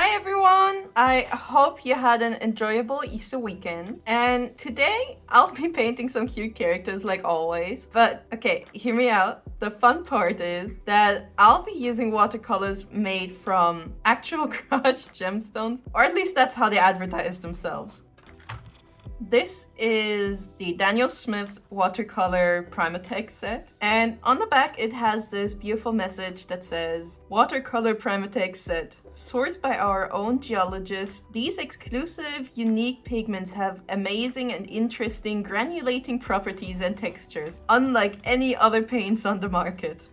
Hi everyone! I hope you had an enjoyable Easter weekend. And today I'll be painting some cute characters like always. But okay, hear me out. The fun part is that I'll be using watercolors made from actual crushed gemstones, or at least that's how they advertise themselves. This is the Daniel Smith Watercolor Primatek set, and on the back it has this beautiful message that says, Watercolor Primatek set, sourced by our own geologist. These exclusive, unique pigments have amazing and interesting granulating properties and textures, unlike any other paints on the market.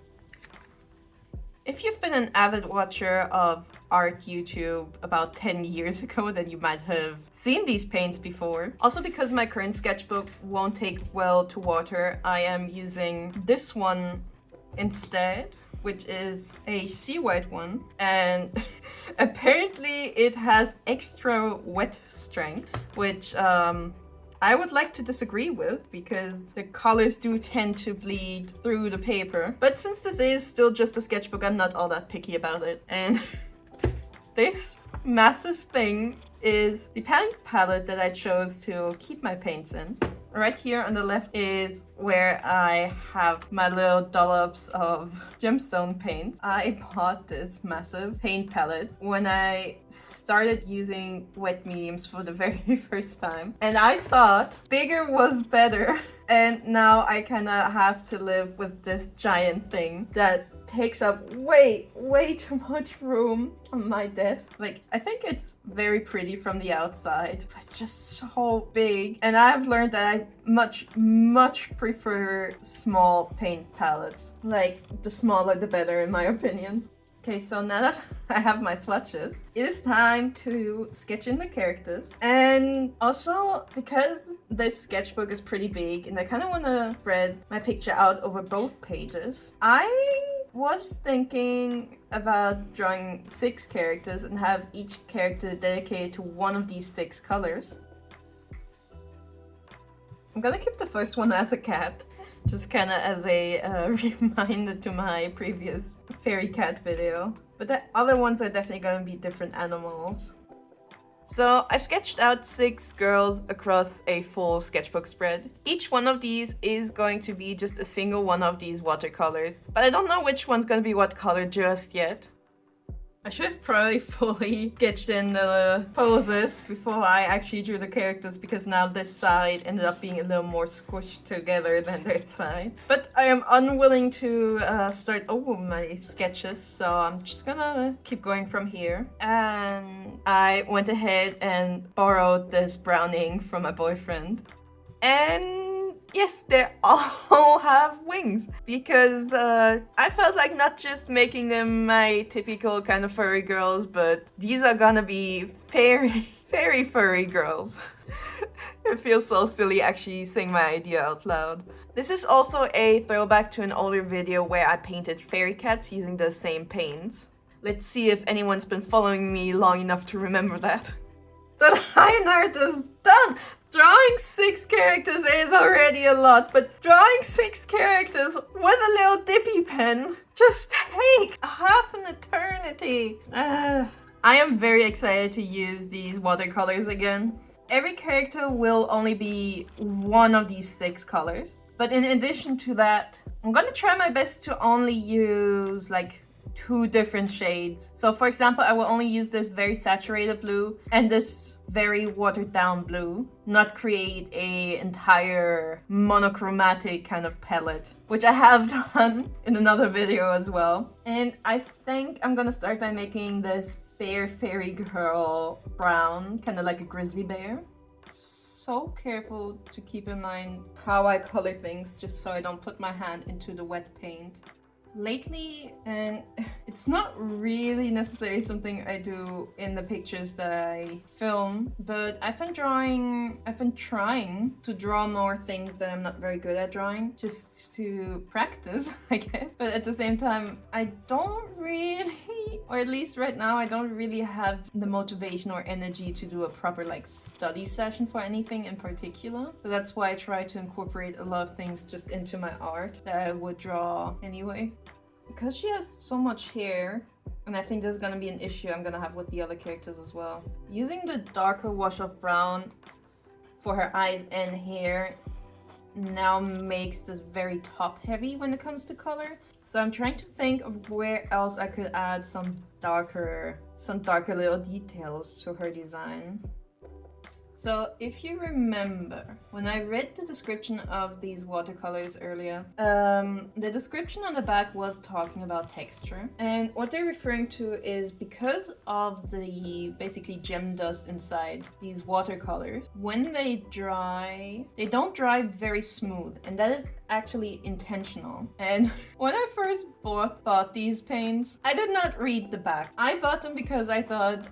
If you've been an avid watcher of art YouTube about 10 years ago, then you might have seen these paints before. Also, because my current sketchbook won't take well to water, I am using this one instead, which is a sea white one, and apparently it has extra wet strength, which I would like to disagree with because the colors do tend to bleed through the paper. But since this is still just a sketchbook, I'm not all that picky about it. And this massive thing is the paint palette that I chose to keep my paints in. Right here on the left is where I have my little dollops of gemstone paints. I bought this massive paint palette when I started using wet mediums for the very first time. And I thought bigger was better. And now I kind of have to live with this giant thing that takes up way too much room on my desk. Like, I think it's very pretty from the outside, but it's just so big. And I've learned that I much prefer small paint palettes. Like, the smaller the better in my opinion. Okay, so now that I have my swatches, it is time to sketch in the characters. And also, because this sketchbook is pretty big and I kind of want to spread my picture out over both pages, I was thinking about drawing 6 characters and have each character dedicated to one of these 6 colors. I'm gonna keep the first one as a cat, just kind of as a reminder to my previous fairy cat video. But the other ones are definitely gonna be different animals. So I sketched out 6 girls across a full sketchbook spread. Each one of these is going to be just a single one of these watercolors, but I don't know which one's gonna be what color just yet. I should have probably fully sketched in the poses before I actually drew the characters, because now this side ended up being a little more squished together than this side. But I am unwilling to start over my sketches, so I'm just gonna keep going from here. And I went ahead and borrowed this brown ink from my boyfriend. And yes, they all have wings, because I felt like not just making them my typical kind of furry girls, but these are gonna be very furry girls. It feels so silly actually saying my idea out loud. This is also a throwback to an older video where I painted fairy cats using the same paints. Let's see if anyone's been following me long enough to remember that. The line art is done! Drawing 6 characters is already a lot, but drawing 6 characters with a little dippy pen just takes half an eternity. I am very excited to use these watercolors again. Every character will only be one of these 6 colors, but in addition to that, I'm gonna try my best to only use like 2 different shades. So for example, I will only use this very saturated blue and this very watered down blue, not create a entire monochromatic kind of palette, which I have done in another video as well. And I think I'm gonna start by making this bear fairy girl brown, kind of like a grizzly bear. So careful to keep in mind how I color things, just so I don't put my hand into the wet paint. Lately, and it's not really necessarily something I do in the pictures that I film, but I've been trying to draw more things that I'm not very good at drawing, just to practice, I guess. But at the same time, I don't really, or at least right now, I don't really have the motivation or energy to do a proper like study session for anything in particular. So that's why I try to incorporate a lot of things just into my art that I would draw anyway. Because she has so much hair, And I think there's gonna be an issue I'm gonna have with the other characters as well. Using the darker wash of brown for her eyes and hair now makes this very top heavy when it comes to color. So I'm trying to think of where else I could add some darker little details to her design. So if you remember, when I read the description of these watercolors earlier, the description on the back was talking about texture. And what they're referring to is because of the basically gem dust inside these watercolors, when they dry, they don't dry very smooth. And that is actually intentional. And when I first bought these paints, I did not read the back. I bought them because I thought,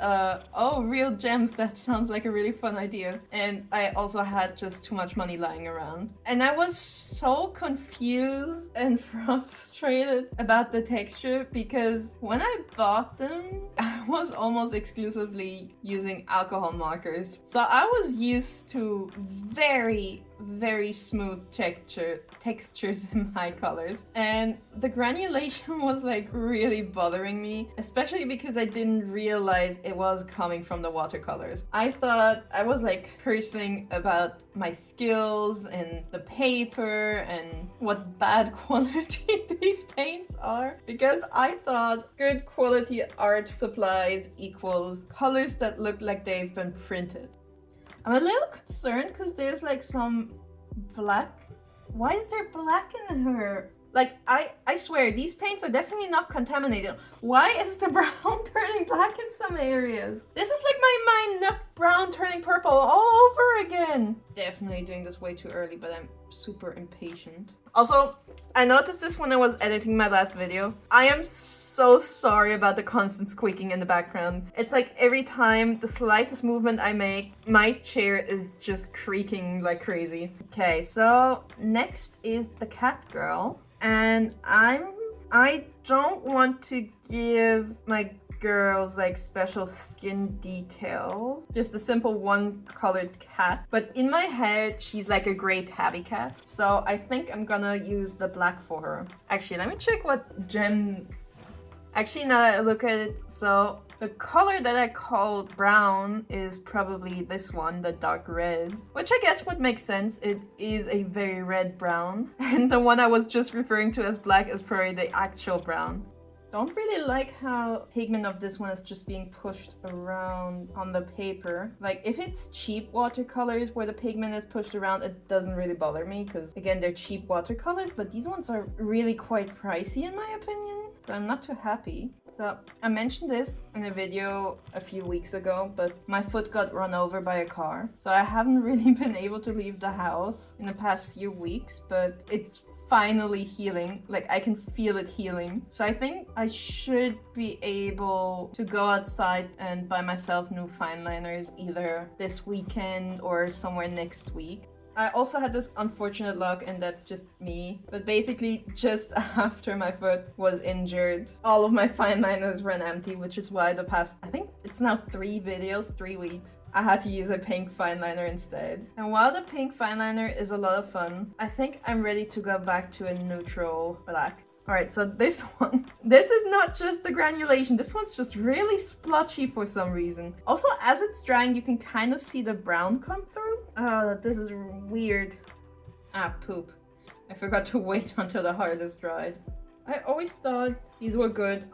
oh, real gems, that sounds like a really fun idea. And I also had just too much money lying around. And I was so confused and frustrated about the texture because when I bought them, I was almost exclusively using alcohol markers. So I was used to very smooth textures in my colors, and the granulation was like really bothering me, especially because I didn't realize it was coming from the watercolors. I thought I was like cursing about my skills and the paper and what bad quality these paints are, because I thought good quality art supplies equals colors that look like they've been printed. I'm a little concerned because there's like some black. Why is there black in her? Like, I swear, these paints are definitely not contaminated. Why is the brown turning black in some areas? This is like my mind, not brown turning purple all over again. Definitely doing this way too early, but I'm super impatient. Also, I noticed this when I was editing my last video. I am so sorry about the constant squeaking in the background. It's like every time the slightest movement I make, my chair is just creaking like crazy. Okay, so next is the cat girl. And I don't want to give my girls like special skin details, just a simple one colored cat, but in my head she's like a gray tabby cat, so I think I'm gonna use the black for her. Actually, let me check what gem. Actually, now that I look at it, so the color that I called brown is probably this one, the dark red, which I guess would make sense. It is a very red brown. And the one I was just referring to as black is probably the actual brown. Don't really like how pigment of this one is just being pushed around on the paper. Like, if it's cheap watercolors where the pigment is pushed around, it doesn't really bother me because, again, they're cheap watercolors, but these ones are really quite pricey in my opinion, so I'm not too happy. So I mentioned this in a video a few weeks ago, but my foot got run over by a car. So I haven't really been able to leave the house in the past few weeks, but it's finally healing. Like, I can feel it healing. So I think I should be able to go outside and buy myself new fine liners either this weekend or somewhere next week. I also had this unfortunate luck, and that's just me, but basically just after my foot was injured, all of my fine liners ran empty, which is why the past, I think it's now 3 weeks, I had to use a pink fine liner instead. And while the pink fine liner is a lot of fun, I think I'm ready to go back to a neutral black. Alright, so this one, this is not just the granulation, this one's just really splotchy for some reason. Also, as it's drying, you can kind of see the brown come through. Oh, this is weird. Ah, poop. I forgot to wait until the heart is dried. I always thought these were good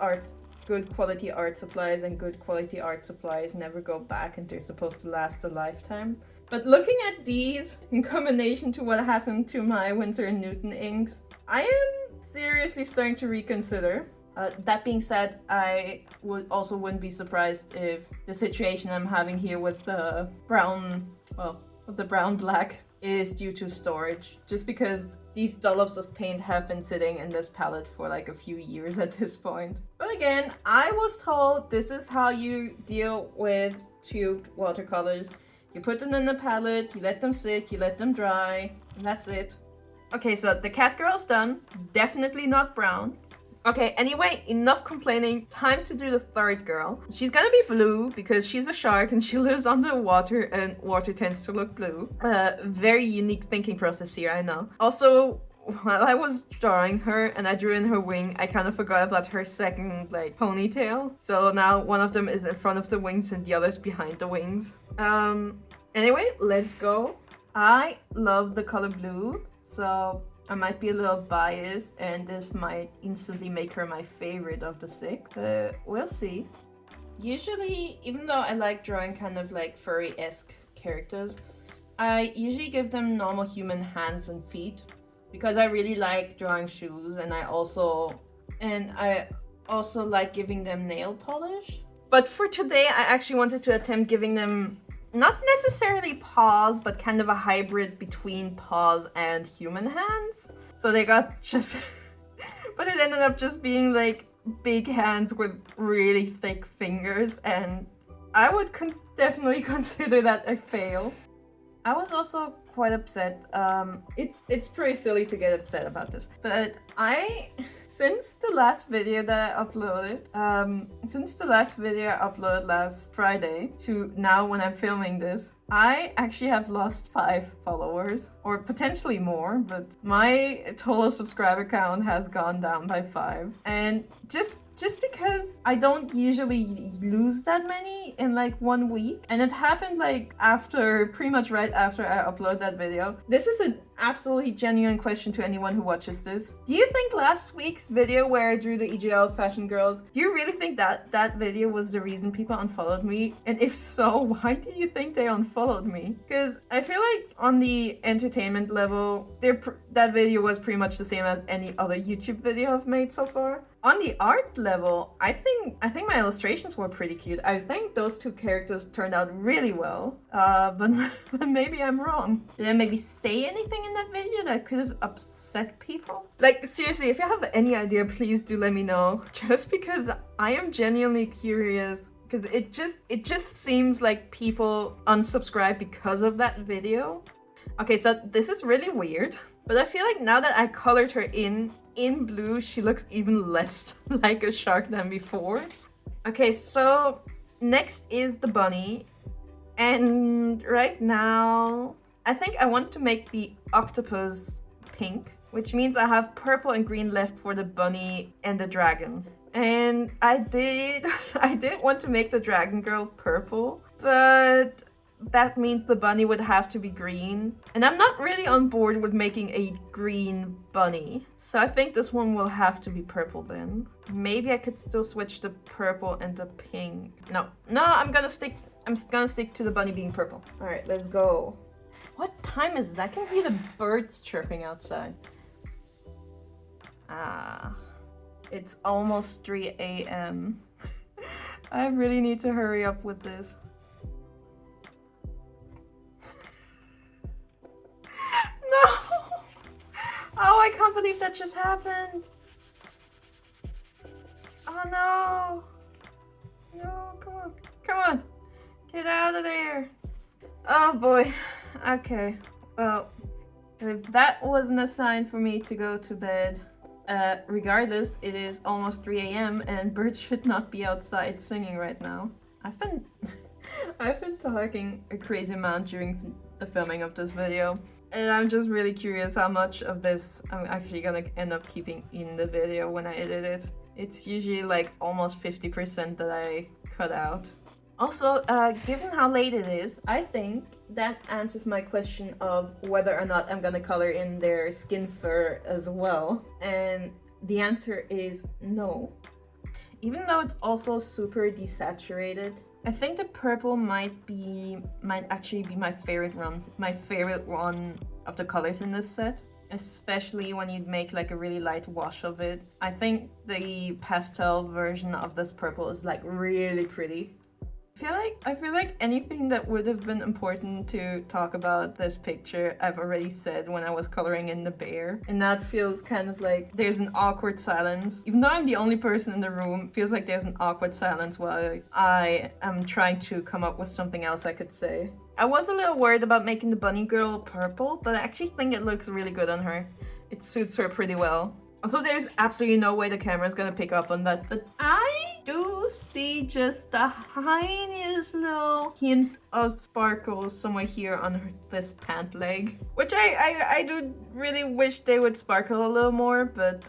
quality art supplies, and good quality art supplies never go back and they're supposed to last a lifetime. But looking at these in combination to what happened to my Winsor & Newton inks, I am seriously starting to reconsider. That being said, I wouldn't be surprised if the situation I'm having here with the brown, well, with the brown black is due to storage, just because these dollops of paint have been sitting in this palette for like a few years at this point. But again, I was told this is how you deal with tubed watercolors. You put them in the palette, you let them sit, you let them dry, and that's it. Okay, so the cat girl's done. Definitely not brown. Okay, anyway, enough complaining. Time to do the third girl. She's gonna be blue because she's a shark and she lives underwater and water tends to look blue. Very unique thinking process here, I know. Also, while I was drawing her and I drew in her wing, I kind of forgot about her second like ponytail. So now one of them is in front of the wings and the other's behind the wings. Anyway, let's go. I love the color blue, so I might be a little biased and this might instantly make her my favorite of the 6, but we'll see. Usually, even though I like drawing kind of like furry-esque characters, I usually give them normal human hands and feet because I really like drawing shoes, and I also like giving them nail polish. But for today, I actually wanted to attempt giving them not necessarily paws, but kind of a hybrid between paws and human hands. So they got just, but it ended up just being like big hands with really thick fingers, and I would definitely consider that a fail. I was also quite upset. It's pretty silly to get upset about this, but since the last video that I uploaded, last Friday to now when I'm filming this, I actually have lost 5 followers, or potentially more, but my total subscriber count has gone down by 5. And just because I don't usually lose that many in like 1 week, and it happened like pretty much right after I upload that video. This is an absolutely genuine question to anyone who watches this. Do you think last week's video where I drew the EGL fashion girls, do you really think that that video was the reason people unfollowed me? And if so, why do you think they unfollowed me? Because I feel like on the entertainment level, that video was pretty much the same as any other YouTube video I've made so far. On the art level, I think my illustrations were pretty cute. I think those 2 characters turned out really well, but maybe I'm wrong. Did I maybe say anything in that video that could have upset people? Like, seriously, if you have any idea, please do let me know. Just because I am genuinely curious, because it just seems like people unsubscribe because of that video. Okay, so this is really weird, but I feel like now that I colored her in blue, she looks even less like a shark than before. Okay, so next is the bunny, and right now I think I want to make the octopus pink, which means I have purple and green left for the bunny and the dragon. And I did want to make the dragon girl purple, but that means the bunny would have to be green, and I'm not really on board with making a green bunny, so I think this one will have to be purple then. Maybe I could still switch the purple and the pink. No, I'm gonna stick to the bunny being purple. All right, let's go. What time is it? I can hear the birds chirping outside. It's almost 3 a.m. I really need to hurry up with this. Oh, I can't believe that just happened. Oh no. No, come on. Get out of there. Oh boy. Okay. Well, if that wasn't a sign for me to go to bed, regardless, it is almost 3 a.m. and birds should not be outside singing right now. I've been talking a crazy amount during the filming of this video, and I'm just really curious how much of this I'm actually gonna end up keeping in the video when I edit it. It's usually like almost 50% that I cut out. Also, given how late it is, I think that answers my question of whether or not I'm gonna color in their skin fur as well. And the answer is no. Even though it's also super desaturated, I think the purple might actually be my favorite one of the colors in this set. Especially when you make like a really light wash of it. I think the pastel version of this purple is like really pretty. I feel like anything that would have been important to talk about this picture I've already said when I was coloring in the bear, and that feels kind of like there's an awkward silence. Even though I'm the only person in the room, it feels like there's an awkward silence while I am trying to come up with something else I could say. I was a little worried about making the bunny girl purple, but I actually think it looks really good on her. It suits her pretty well. Also, there's absolutely no way the camera is gonna pick up on that, but I do see just the tiniest little hint of sparkles somewhere here on this pant leg, which I do really wish they would sparkle a little more, but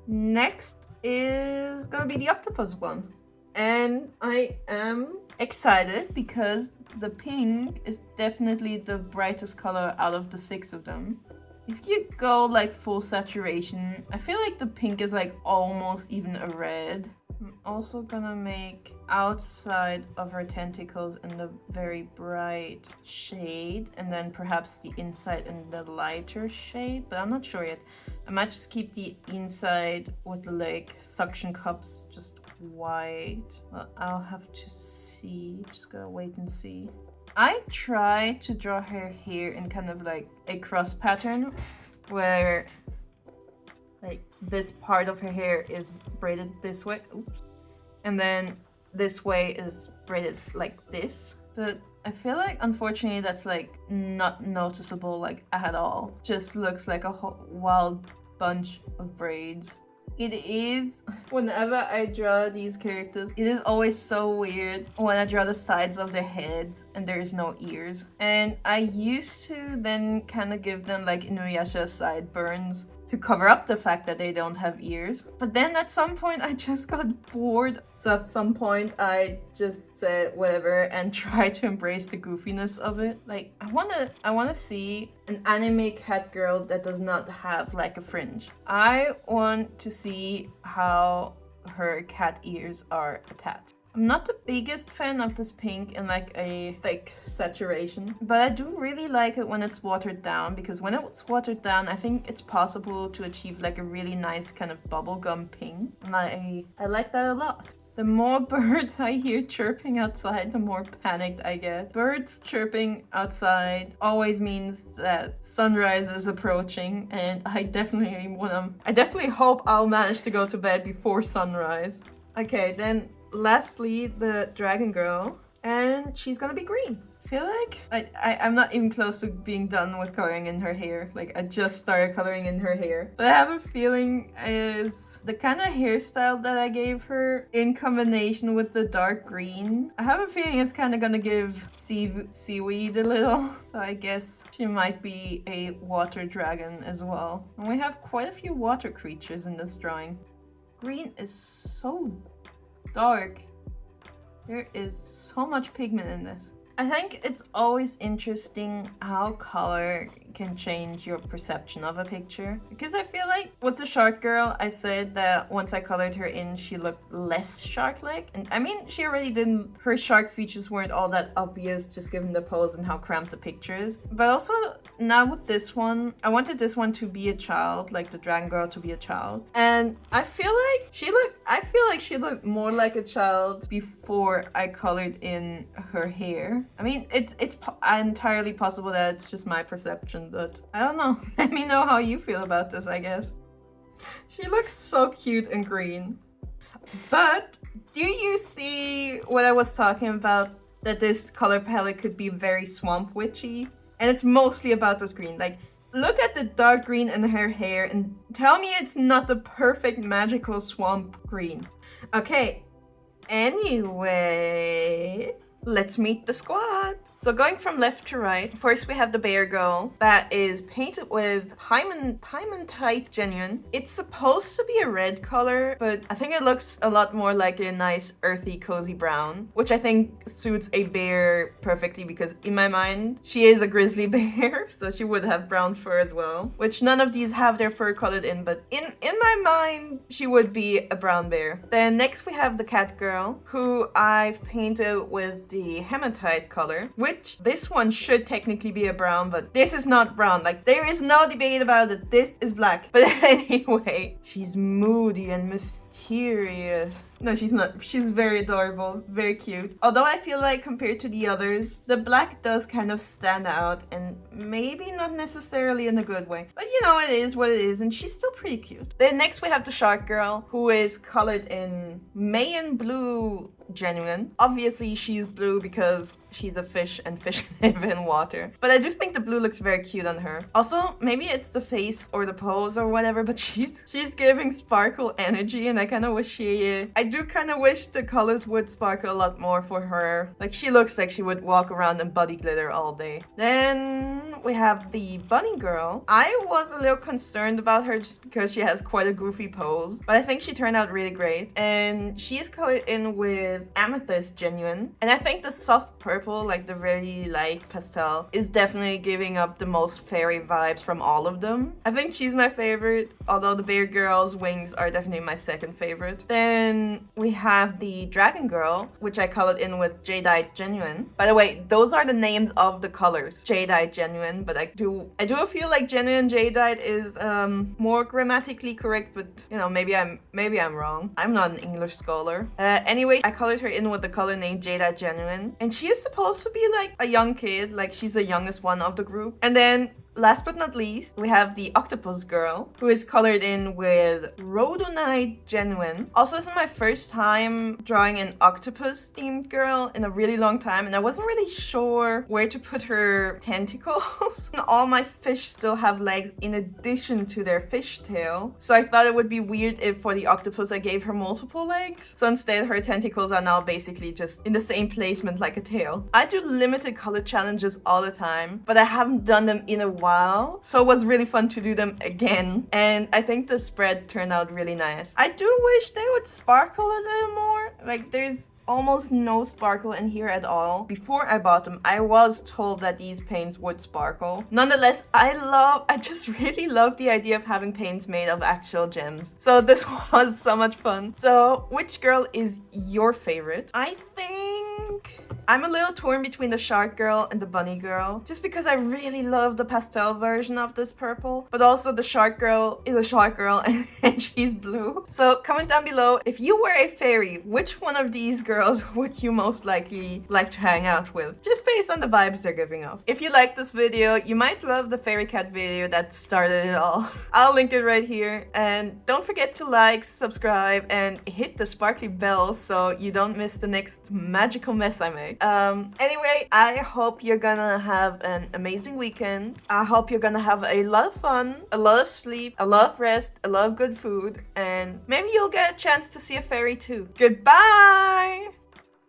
next is gonna be the octopus one. And I am excited because the pink is definitely the brightest color out of the 6 of them. If you go like full saturation, I feel like the pink is like almost even a red. I'm also gonna make outside of her tentacles in the very bright shade, and then perhaps the inside in the lighter shade, but I'm not sure yet. I might just keep the inside with the like suction cups just white. Well, I'll have to see. Just gotta wait and see. I try to draw her hair in kind of like a cross pattern where like this part of her hair is braided this way. Oops. And then this way is braided like this. But I feel like unfortunately that's like not noticeable like at all. Just looks like a whole wild bunch of braids. It is, whenever I draw these characters, it is always so weird when I draw the sides of their heads and there is no ears. And I used to then kind of give them like Inuyasha sideburns to cover up the fact that they don't have ears. But then at some point I just got bored. So at some point I just said whatever and tried to embrace the goofiness of it. Like I wanna see an anime cat girl that does not have like a fringe. I want to see how her cat ears are attached. I'm not the biggest fan of this pink in like a thick saturation, but I do really like it when it's watered down, because when it's watered down, I think it's possible to achieve like a really nice kind of bubblegum pink. And I like that a lot. The more birds I hear chirping outside, the more panicked I get. Birds chirping outside always means that sunrise is approaching, and I definitely hope I'll manage to go to bed before sunrise. Okay, then lastly, the dragon girl, and she's gonna be green. I feel like I'm not even close to being done with coloring in her hair. Like I just started coloring in her hair, but I have a feeling is the kind of hairstyle that I gave her in combination with the dark green, I have a feeling it's kind of gonna give seaweed a little. So I guess she might be a water dragon as well. And we have quite a few water creatures in this drawing. Green is so dark. There is so much pigment in this. I think it's always interesting how color can change your perception of a picture, because I feel like with the shark girl, I said that once I colored her in, she looked less shark-like, and I mean she already didn't, her shark features weren't all that obvious just given the pose and how cramped the picture is. But also now with this one, I wanted this one to be a child, like the dragon girl to be a child, and I feel like she looked more like a child before I colored in her hair. I mean, it's entirely possible that it's just my perception, but I don't know. Let me know how you feel about this, I guess. She looks so cute and green. But do you see what I was talking about? That this color palette could be very swamp witchy? And it's mostly about this green. Like, look at the dark green in her hair and tell me it's not the perfect magical swamp green. Okay, anyway, let's meet the squad. So going from left to right, first we have the bear girl that is painted with Primatek genuine. It's supposed to be a red color, but I think it looks a lot more like a nice earthy cozy brown, which I think suits a bear perfectly, because in my mind she is a grizzly bear, so she would have brown fur as well, which none of these have their fur colored in, but in my mind she would be a brown bear. Then next we have the cat girl, who I've painted with the hematite color, which this one should technically be a brown, but this is not brown. Like, there is no debate about it. This is black. But anyway, she's moody and mysterious. No, she's not. She's very adorable, very cute. Although I feel like compared to the others, the black does kind of stand out, and maybe not necessarily in a good way. But you know, it is what it is, and she's still pretty cute. Then next we have the shark girl, who is colored in Mayan blue genuine. Obviously, she's blue because she's a fish and fish live in water. But I do think the blue looks very cute on her. Also, maybe it's the face or the pose or whatever, but she's giving sparkle energy, and I kind of wish I do kind of wish the colors would sparkle a lot more for her. Like, she looks like she would walk around in body glitter all day. Then we have the bunny girl. I was a little concerned about her just because she has quite a goofy pose, but I think she turned out really great. And she is colored in with Amethyst Genuine, and I think the soft purple, like the very light pastel, is definitely giving up the most fairy vibes from all of them. I think she's my favorite, although the Bear Girl's wings are definitely my second favorite. Then we have the Dragon Girl, which I colored in with Jadeite Genuine. By the way, those are the names of the colors, Jadeite Genuine, but I do feel like Genuine Jadeite is more grammatically correct, but you know, maybe I'm wrong. I'm not an English scholar. Anyway, I colored her in with the color name Jadeite Genuine, and she is supposed to be like a young kid, like she's the youngest one of the group. And then last but not least, we have the Octopus Girl, who is colored in with Rhodonite Genuine. Also, this is my first time drawing an octopus themed girl in a really long time, and I wasn't really sure where to put her tentacles. All my fish still have legs in addition to their fish tail, so I thought it would be weird if for the octopus I gave her multiple legs. So instead, her tentacles are now basically just in the same placement like a tail. I do limited color challenges all the time, but I haven't done them in a while, so it was really fun to do them again, and I think the spread turned out really nice. I do wish they would sparkle a little more. Like, there's almost no sparkle in here at all. Before I bought them, I was told that these paints would sparkle. Nonetheless, I just really love the idea of having paints made of actual gems. So this was so much fun. So which girl is your favorite? I think I'm a little torn between the shark girl and the bunny girl, just because I really love the pastel version of this purple, but also the shark girl is a shark girl and she's blue. So comment down below, if you were a fairy, which one of these girls would you most likely like to hang out with, just based on the vibes they're giving off. If you like this video, you might love the fairy cat video that started it all. I'll link it right here, and don't forget to like, subscribe, and hit the sparkly bell so you don't miss the next magical mess I make. Anyway, I hope you're gonna have an amazing weekend. I hope you're gonna have a lot of fun, a lot of sleep, a lot of rest, a lot of good food, and maybe you'll get a chance to see a fairy too. Goodbye!